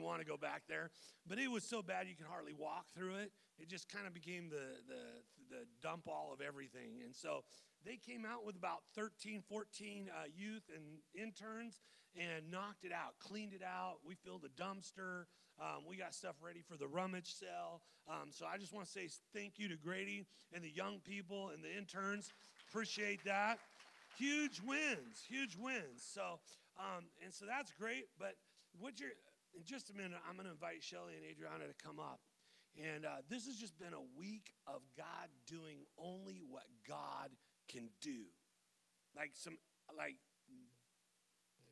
want to go back there. But it was so bad you could hardly walk through it. It just kind of became the dump all of everything. And so they came out with about 13, 14 youth and interns and knocked it out, cleaned it out. We filled a dumpster. We got stuff ready for the rummage sale. So I just want to say thank you to Grady and the young people and the interns. Appreciate that. Huge wins, huge wins. So, and so that's great. But in just a minute, I'm going to invite Shelly and Adriana to come up. And this has just been a week of God doing only what God can do. Like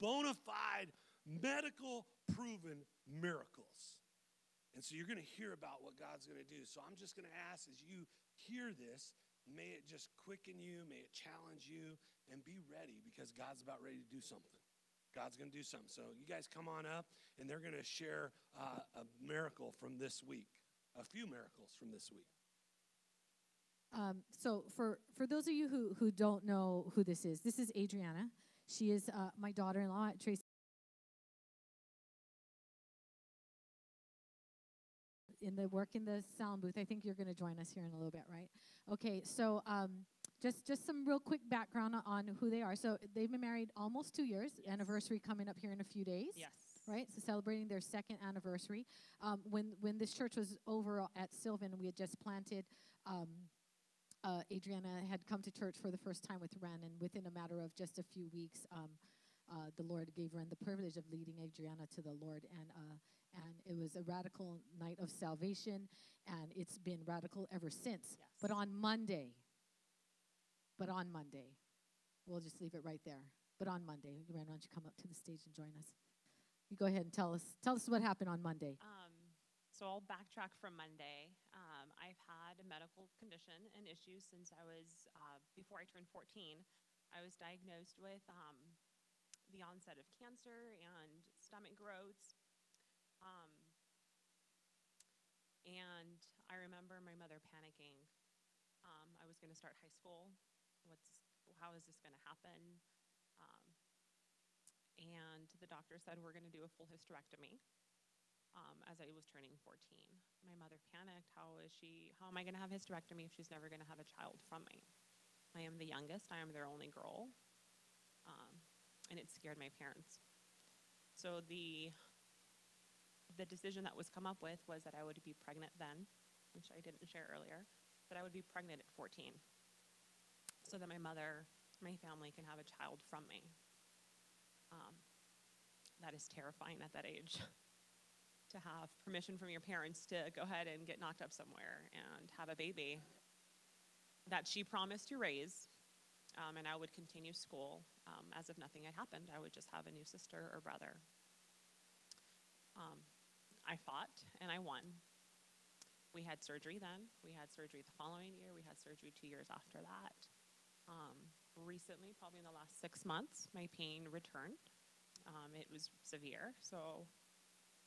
bona fide, medical proven miracles. And so you're going to hear about what God's going to do. So I'm just going to ask, as you hear this, may it just quicken you, may it challenge you, and be ready, because God's about ready to do something. God's going to do something. So you guys come on up, and they're going to share a miracle from this week, a few miracles from this week. So for those of you who don't know who this is Adriana. She is my daughter-in-law, Tracy. In the sound booth. I think you're going to join us here in a little bit, right? Okay, so just some real quick background on who they are. So they've been married almost 2 years. Yes. Anniversary coming up here in a few days. Yes. Right, so celebrating their second anniversary. When this church was over at Sylvan, we had just planted. Adriana had come to church for the first time with Reyn, and within a matter of just a few weeks, the Lord gave Reyn the privilege of leading Adriana to the Lord, and it was a radical night of salvation, and it's been radical ever since. Yes. But on Monday, we'll just leave it right there. But on Monday, Reyn, why don't you come up to the stage and join us? You go ahead and tell us what happened on Monday. So I'll backtrack from Monday. I've had a medical condition and issues since I was, before I turned 14. I was diagnosed with the onset of cancer and stomach growths. And I remember my mother panicking. I was going to start high school. How is this going to happen? And the doctor said, we're going to do a full hysterectomy. As I was turning 14. My mother panicked. How am I going to have a hysterectomy if she's never going to have a child from me? I am the youngest. I am their only girl. And it scared my parents. So the decision that was come up with was that I would be pregnant then, which I didn't share earlier, that I would be pregnant at 14 so that my family can have a child from me. That is terrifying at that age. To have permission from your parents to go ahead and get knocked up somewhere and have a baby that she promised to raise, and I would continue school as if nothing had happened. I would just have a new sister or brother. I fought, and I won. We had surgery then. We had surgery the following year. We had surgery 2 years after that. Recently, probably in the last 6 months, my pain returned. It was severe, so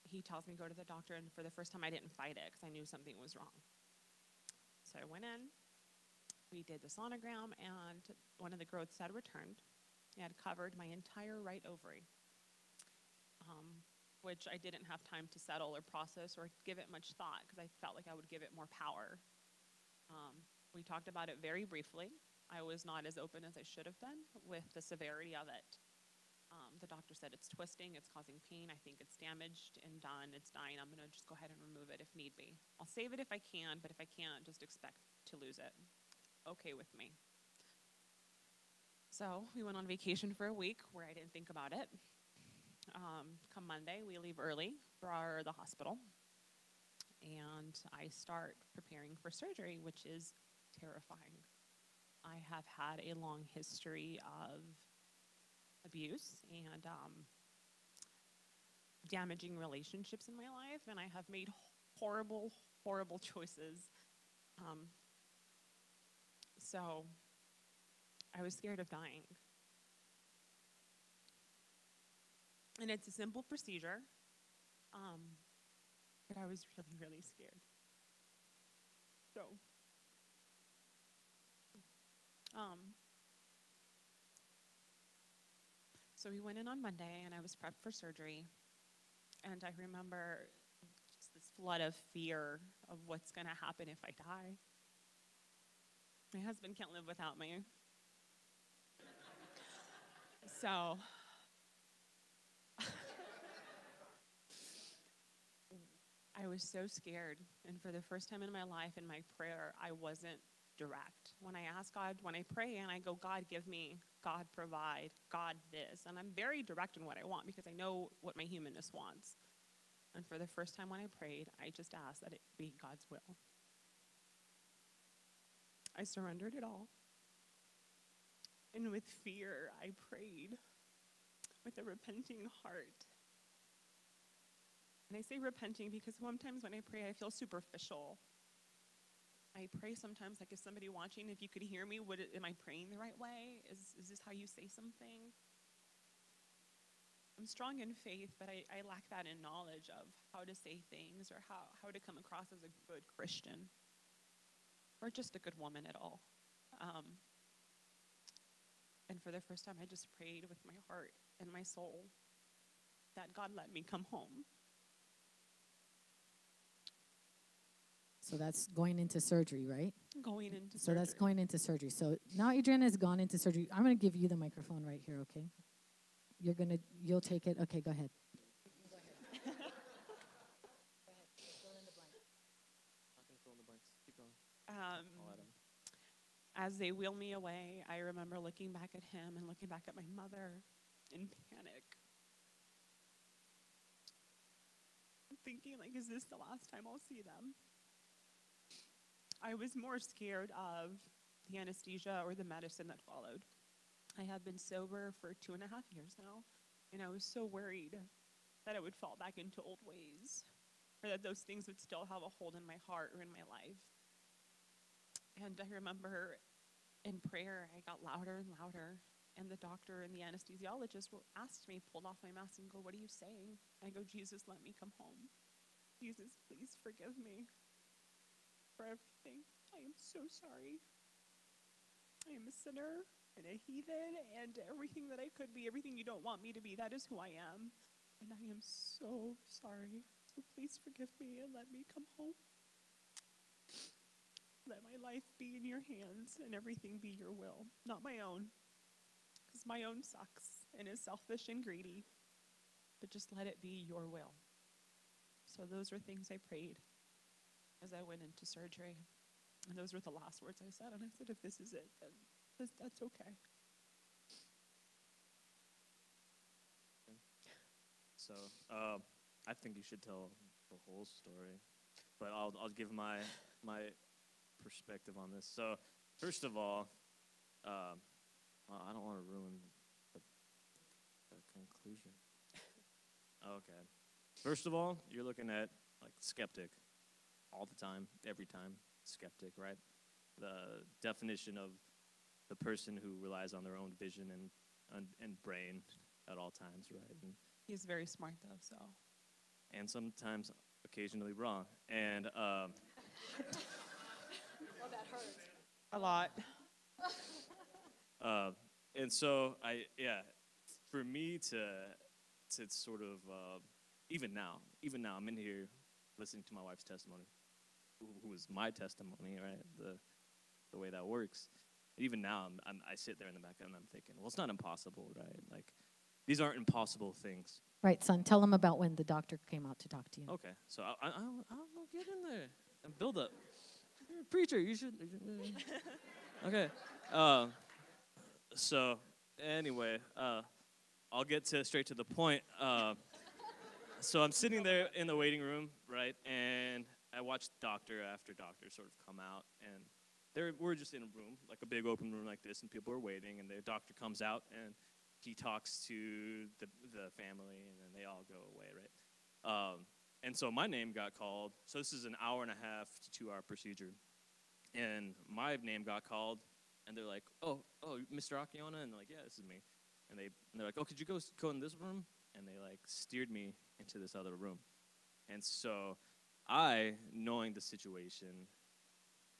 he tells me to go to the doctor, and for the first time I didn't fight it because I knew something was wrong. So I went in, we did the sonogram, and one of the growths had returned. It had covered my entire right ovary, which I didn't have time to settle or process or give it much thought because I felt like I would give it more power. We talked about it very briefly. I was not as open as I should have been with the severity of it. The doctor said it's twisting, it's causing pain, I think it's damaged and done, it's dying, I'm going to just go ahead and remove it if need be. I'll save it if I can, but if I can't, just expect to lose it. Okay with me. So we went on vacation for a week where I didn't think about it. Come Monday, we leave early for the hospital, and I start preparing for surgery, which is terrifying. I have had a long history of abuse and damaging relationships in my life, and I have made horrible, horrible choices. So I was scared of dying. And it's a simple procedure, but I was really, really scared. So we went in on Monday, and I was prepped for surgery. And I remember just this flood of fear of what's going to happen if I die. My husband can't live without me. So I was so scared. And for the first time in my life, in my prayer, I wasn't direct. When I ask God, when I pray and I go, God, give me, God, provide, God, this. And I'm very direct in what I want because I know what my humanness wants. And for the first time when I prayed, I just asked that it be God's will. I surrendered it all. And with fear, I prayed with a repenting heart. And I say repenting because sometimes when I pray, I feel superficial. I pray sometimes like if somebody watching, if you could hear me, am I praying the right way? Is this how you say something? I'm strong in faith, but I lack that in knowledge of how to say things or how to come across as a good Christian or just a good woman at all. And for the first time, I just prayed with my heart and my soul that God let me come home. So that's going into surgery, right? Going into So surgery. that's going into surgery. So now Adriana has gone into surgery. I'm going to give you the microphone right here, okay? You'll take it. Okay, go ahead. As they wheel me away, I remember looking back at him and looking back at my mother in panic. Thinking, like, is this the last time I'll see them? I was more scared of the anesthesia or the medicine that followed. I have been sober for 2.5 years now, and I was so worried that I would fall back into old ways, or that those things would still have a hold in my heart or in my life. And I remember in prayer, I got louder and louder, and the doctor and the anesthesiologist asked me, pulled off my mask and go, what are you saying? I go, Jesus, let me come home. Jesus, please forgive me for everything. I am so sorry. I am a sinner and a heathen and everything that I could be, everything you don't want me to be, that is who I am. And I am so sorry. So please forgive me and let me come home. Let my life be in your hands and everything be your will, not my own. Because my own sucks and is selfish and greedy. But just let it be your will. So those are things I prayed as I went into surgery. And those were the last words I said. And I said, if this is it, then that's okay. So I think you should tell the whole story. But I'll give my perspective on this. So first of all, I don't want to ruin the conclusion. Okay. First of all, you're looking at like skeptic all the time, every time, skeptic, right? The definition of the person who relies on their own vision and brain at all times, right? And He's very smart, though, so. and sometimes occasionally wrong. And Oh, that hurts. A lot. and so for me to sort of even now I'm in here listening to my wife's testimony, who is my testimony, right? The way that works. Even now, I sit there in the back and I'm thinking, well, it's not impossible, right? Like, these aren't impossible things. Right, son. Tell them about when the doctor came out to talk to you. Okay, so I'll get in there and build up. You're a preacher, you should. Okay. So anyway, I'll get straight to the point. So I'm sitting there in the waiting room, right, and I watched doctor after doctor sort of come out, and we're just in a room, like a big open room like this, and people are waiting, and the doctor comes out, and he talks to the family, and then they all go away, right? And so my name got called. So this is an 1.5 to 2 hour procedure, and my name got called, and they're like, oh, Mr. Akiona? And they're like, yeah, this is me. And they're like, oh, could you go in this room? And they like steered me into this other room. And so I, knowing the situation,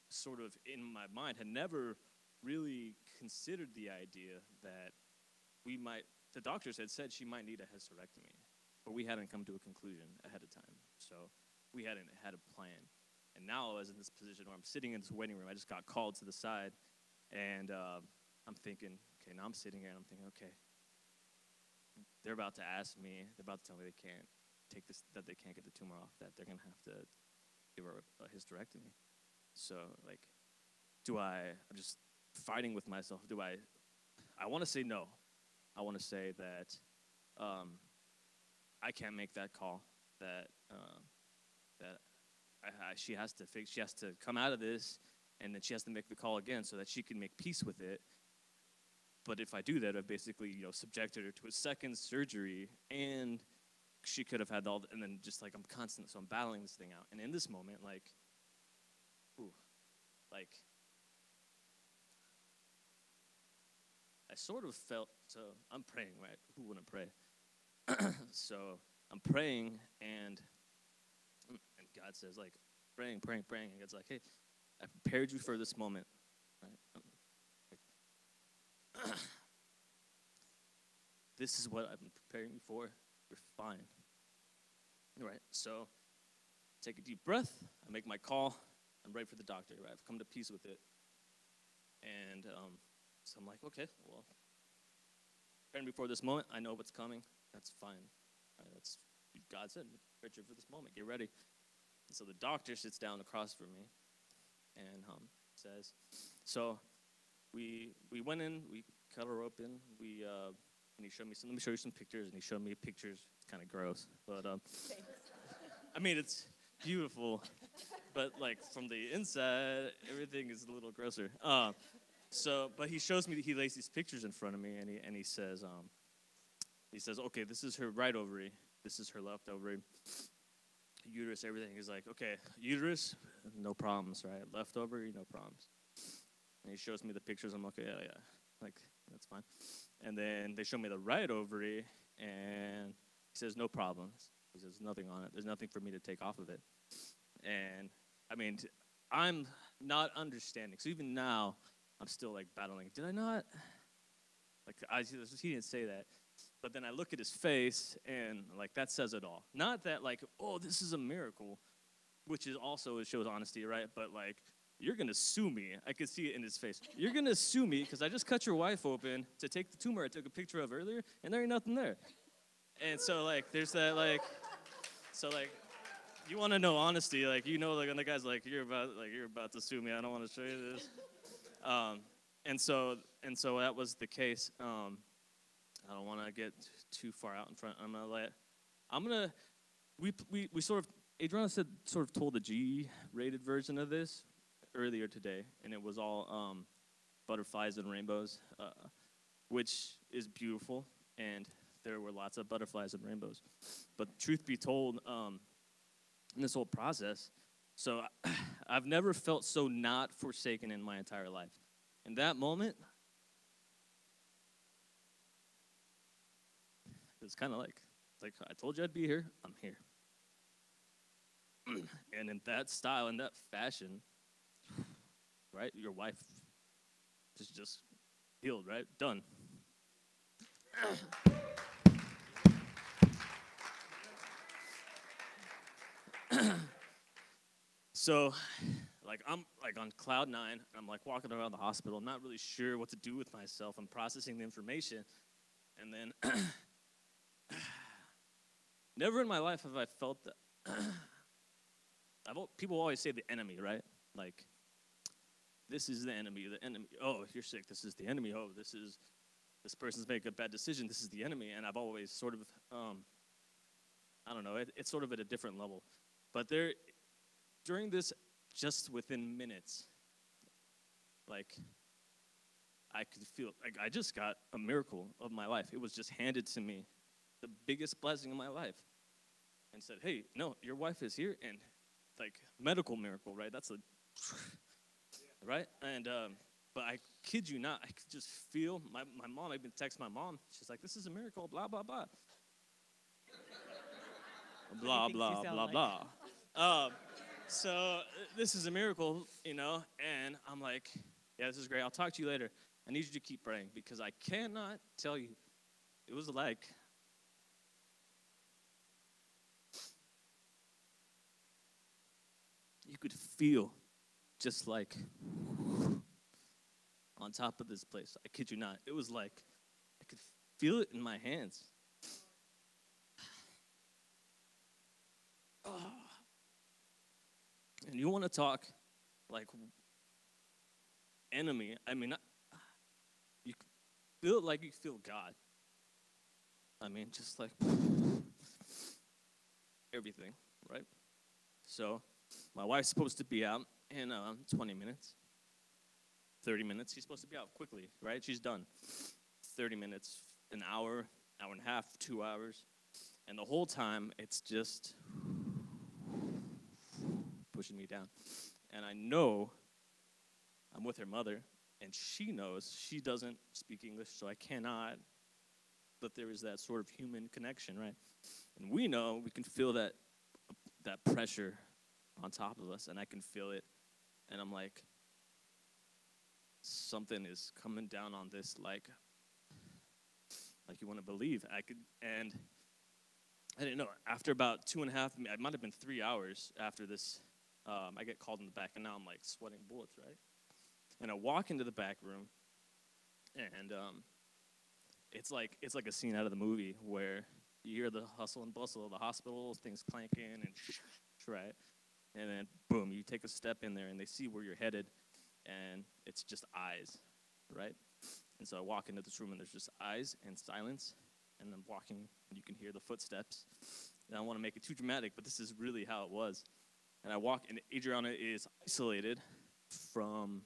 sort of in my mind, had never really considered the idea that the doctors had said she might need a hysterectomy. but we hadn't come to a conclusion ahead of time. So we hadn't had a plan. And now I was in this position where I'm sitting in this waiting room. I just got called to the side, and I'm thinking, okay, now I'm sitting here, and I'm thinking, okay, they're about to ask me, they're about to tell me they can't take this, that they can't get the tumor off, that they're going to have to give her a hysterectomy. So, like, I'm just fighting with myself. I want to say no. I want to say that I can't make that call, that she has to come out of this, and then she has to make the call again so that she can make peace with it. But if I do that, I've basically, subjected her to a second surgery, and she could have had and then just like I'm battling this thing out. And in this moment, I sort of felt, so I'm praying, right? Who wouldn't pray? So I'm praying, and God says, like, praying, and God's like, hey, I prepared you for this moment, right? This is what I've been preparing you for. You're fine. All right, so take a deep breath. I make my call. I'm ready for the doctor, right? I've come to peace with it. And so I'm like, okay, well, preparing before this moment, I know what's coming. That's fine. Right, that's God said, prepare for this moment. Get ready. And so the doctor sits down across from me and says, so we went in, we cut her open, and he showed me let me show you some pictures, and he showed me pictures. It's kind of gross, but I mean, it's beautiful, but like from the inside, everything is a little grosser. But he shows me, he lays these pictures in front of me, and he says, okay, this is her right ovary, this is her left ovary, uterus, everything. He's like, okay, uterus, no problems, right? Left ovary, no problems. And he shows me the pictures. I'm okay, yeah, like that's fine. And then they show me the right ovary, and he says, no problems. He says, nothing on it. There's nothing for me to take off of it. And I mean, I'm not understanding. So even now, I'm still like battling. Did I not? Like, he didn't say that. But then I look at his face, and like that says it all. Not that like, oh, this is a miracle, which is also, it shows honesty, right? But like, you're going to sue me. I could see it in his face. You're going to sue me because I just cut your wife open to take the tumor I took a picture of earlier, and there ain't nothing there. And so, like, there's that, like, so, like, you want to know honesty. Like, like, when the guy's like, you're about to sue me. I don't want to show you this. And so that was the case. I don't want to get too far out in front. We sort of, Adriana sort of told the G-rated version of this earlier today, and it was all butterflies and rainbows, which is beautiful, and there were lots of butterflies and rainbows. But truth be told, in this whole process, so I've never felt so not forsaken in my entire life. In that moment, it was kind of like, I told you I'd be here, I'm here. And in that style, in that fashion, right, your wife is just healed, right? Done. So, like, I'm like on cloud 9. I'm like walking around the hospital. I'm not really sure what to do with myself. I'm processing the information. And then, never in my life have I felt that. People always say the enemy, right? Like, this is the enemy. Oh, if you're sick, this is the enemy. Oh, this person's making a bad decision. This is the enemy. And I've always sort of, I don't know, it's sort of at a different level. But during this, just within minutes, like, I could feel, like, I just got a miracle of my life. It was just handed to me, the biggest blessing of my life. And said, hey, no, your wife is here, and, like, medical miracle, right? That's right? And, but I kid you not, I could just feel, my mom, I even text my mom, she's like, this is a miracle, blah, blah, blah. Blah, blah, blah, blah. So this is a miracle, and I'm like, yeah, this is great. I'll talk to you later. I need you to keep praying because I cannot tell you. It was like you could feel just like on top of this place. I kid you not. It was like I could feel it in my hands. And you want to talk like enemy. I mean, you feel it like you feel God. I mean, just like everything, right? So my wife's supposed to be out in 20 minutes, 30 minutes. She's supposed to be out quickly, right? She's done. 30 minutes, an hour, hour and a half, 2 hours. And the whole time, it's just pushing me down. And I know I'm with her mother, and she knows she doesn't speak English, so I cannot, but there is that sort of human connection, right? And we know, we can feel that pressure on top of us, and I can feel it, and I'm like, something is coming down on this, like you want to believe. And I didn't know. After about 2.5, it might have been 3 hours after this, I get called in the back, and now I'm like sweating bullets, right? And I walk into the back room, and it's like a scene out of the movie where you hear the hustle and bustle of the hospital, things clanking, and right? And then, boom, you take a step in there, and they see where you're headed, and it's just eyes, right? And so I walk into this room, and there's just eyes and silence, and I'm walking, and you can hear the footsteps. And I don't want to make it too dramatic, but this is really how it was. And I walk, and Adriana is isolated from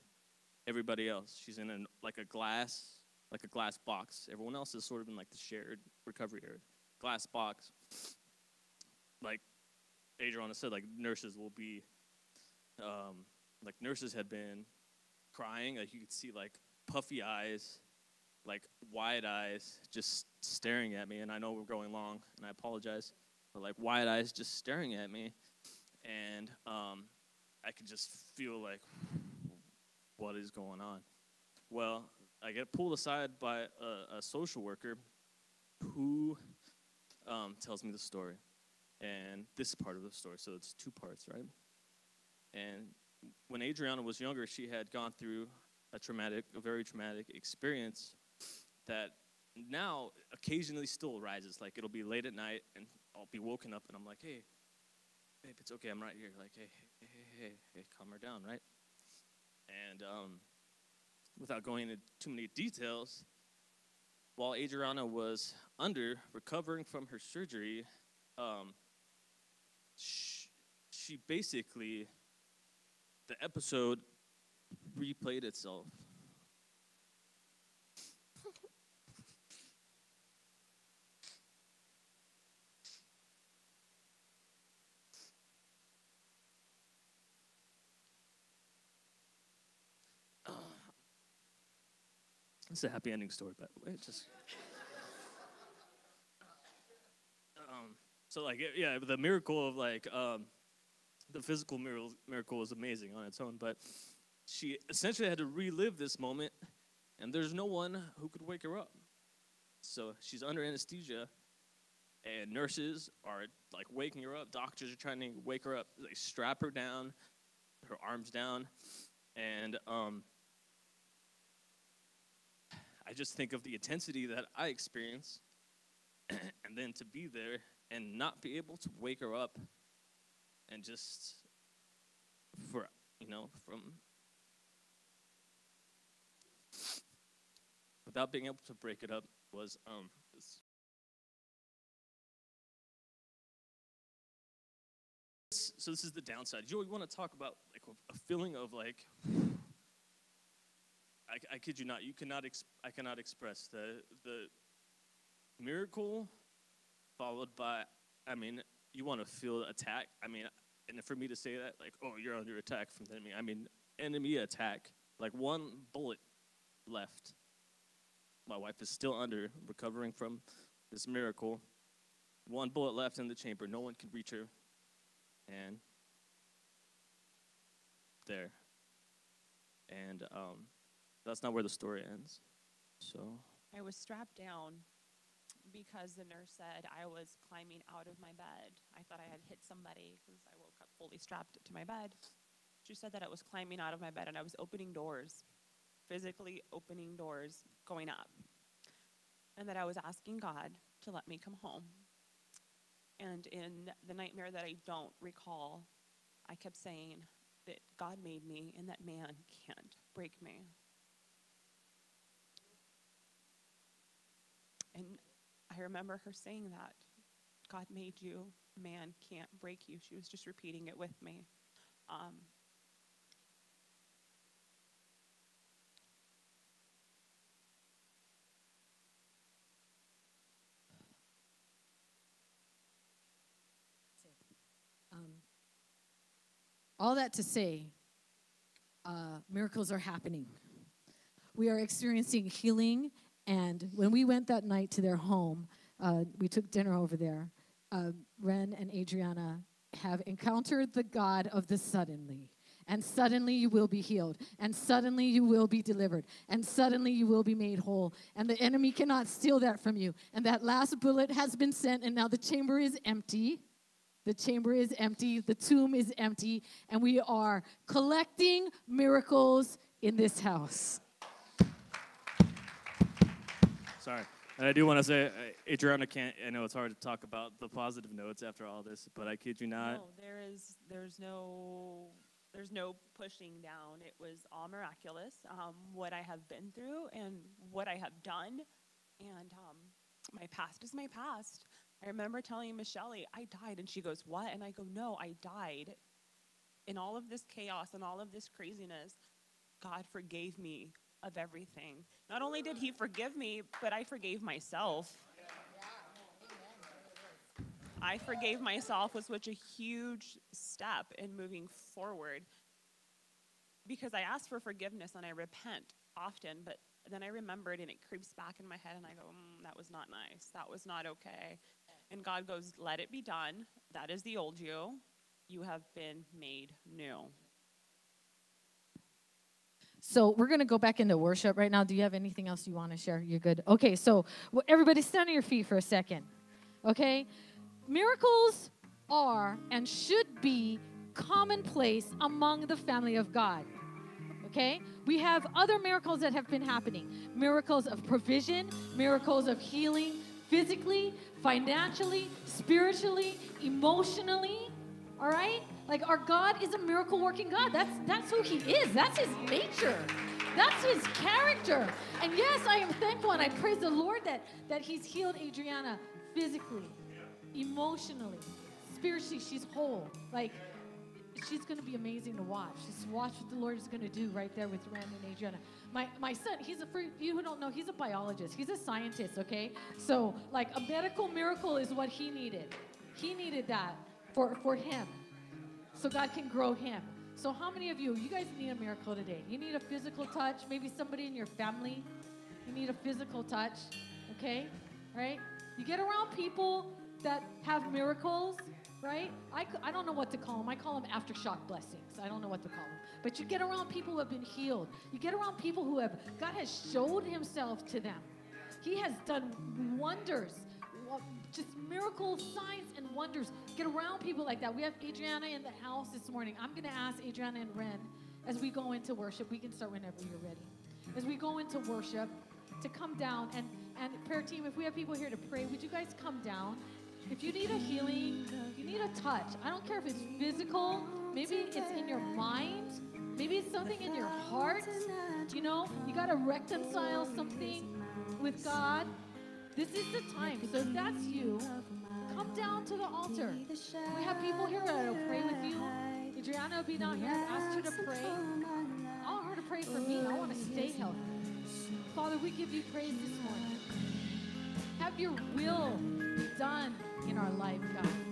everybody else. She's in a glass box. Everyone else is sort of in like the shared recovery area. Glass box. Like Adriana said, like nurses will be, like nurses had been crying. Like you could see like puffy eyes, like wide eyes, just staring at me. And I know we're going long, and I apologize, but like wide eyes just staring at me. And I could just feel like, what is going on? Well, I get pulled aside by a social worker who tells me the story. And this is part of the story, so it's 2 parts, right? And when Adriana was younger, she had gone through a very traumatic experience that now occasionally still arises. Like, it'll be late at night, and I'll be woken up, and I'm like, hey, babe, it's okay, I'm right here. Like, hey, calm her down, right? And without going into too many details, while Adriana was recovering from her surgery, she basically, the episode replayed itself. It's a happy ending story, by the way. So like, yeah, the miracle of like, the physical miracle was amazing on its own, but she essentially had to relive this moment, and there's no one who could wake her up. So she's under anesthesia, and nurses are like waking her up. Doctors are trying to wake her up. They strap her down, her arms down, and I just think of the intensity that I experienced, and then to be there and not be able to wake her up, and just from without being able to break it up was so this is the downside. Joey, you want to talk about like a feeling of like, I kid you not, I cannot express the miracle followed by, I mean, you want to feel attack. I mean, and for me to say that, like, oh, you're under attack from the enemy. I mean, enemy attack. Like 1 bullet left. My wife is still recovering from this miracle. 1 bullet left in the chamber. No one can reach her. And there. And that's not where the story ends. So I was strapped down because the nurse said I was climbing out of my bed. I thought I had hit somebody because I woke up fully strapped to my bed. She said that I was climbing out of my bed and I was opening doors, physically opening doors, going up. And that I was asking God to let me come home. And in the nightmare that I don't recall, I kept saying that God made me and that man can't break me. And I remember her saying that. God made you, man can't break you. She was just repeating it with me. All that to say, miracles are happening. We are experiencing healing, and when we went that night to their home, we took dinner over there. Reyn and Adriana have encountered the God of the suddenly. And suddenly you will be healed. And suddenly you will be delivered. And suddenly you will be made whole. And the enemy cannot steal that from you. And that last bullet has been sent, and now the chamber is empty. The chamber is empty. The tomb is empty. And we are collecting miracles in this house. Sorry. And I do want to say, Adriana can't, I know it's hard to talk about the positive notes after all this, but I kid you not. No, there's no pushing down. It was all miraculous, what I have been through and what I have done. And my past is my past. I remember telling Michelle, I died. And she goes, what? And I go, no, I died. In all of this chaos and all of this craziness, God forgave me of everything. Not only did he forgive me, but I forgave myself. I forgave myself was such a huge step in moving forward, because I ask for forgiveness and I repent often, but then I remembered and it creeps back in my head and I go, that was not nice. That was not okay. And God goes, let it be done. That is the old you. You have been made new. So we're going to go back into worship right now. Do you have anything else you want to share? You're good. Okay, so everybody stand on your feet for a second. Okay? Miracles are and should be commonplace among the family of God. Okay? We have other miracles that have been happening. Miracles of provision, miracles of healing, physically, financially, spiritually, emotionally. All right? Like, our God is a miracle-working God. That's who he is. That's his nature. That's his character. And yes, I am thankful, and I praise the Lord that he's healed Adriana physically, emotionally, spiritually. She's whole. Like, she's going to be amazing to watch. Just watch what the Lord is going to do right there with Reyn and Adriana. My son, for you who don't know, he's a biologist. He's a scientist, okay? So, like, a medical miracle is what he needed. He needed that for him, so God can grow him. So how many of you guys need a miracle today? You need a physical touch. Maybe somebody in your family, you need a physical touch, okay? Right? You get around people that have miracles, right? I don't know what to call them. I call them aftershock blessings. I don't know what to call them. But you get around people who have been healed. You get around people who God has showed himself to them. He has done wonders, just miracle signs and wonders. Get around people like that. We have Adriana in the house this morning. I'm going to ask Adriana and Reyn, as we go into worship, we can start whenever you're ready. As we go into worship, to come down, and prayer team, if we have people here to pray, would you guys come down? If you need a healing, if you need a touch, I don't care if it's physical, maybe it's in your mind, maybe it's something in your heart, you got to reconcile something with God. This is the time. So if that's you, come down to the altar. We have people here that will pray with you. Adriana will be down here. I've asked her to pray. I want her to pray for me. I want to stay healthy. Father, we give you praise this morning. Have your will be done in our life, God.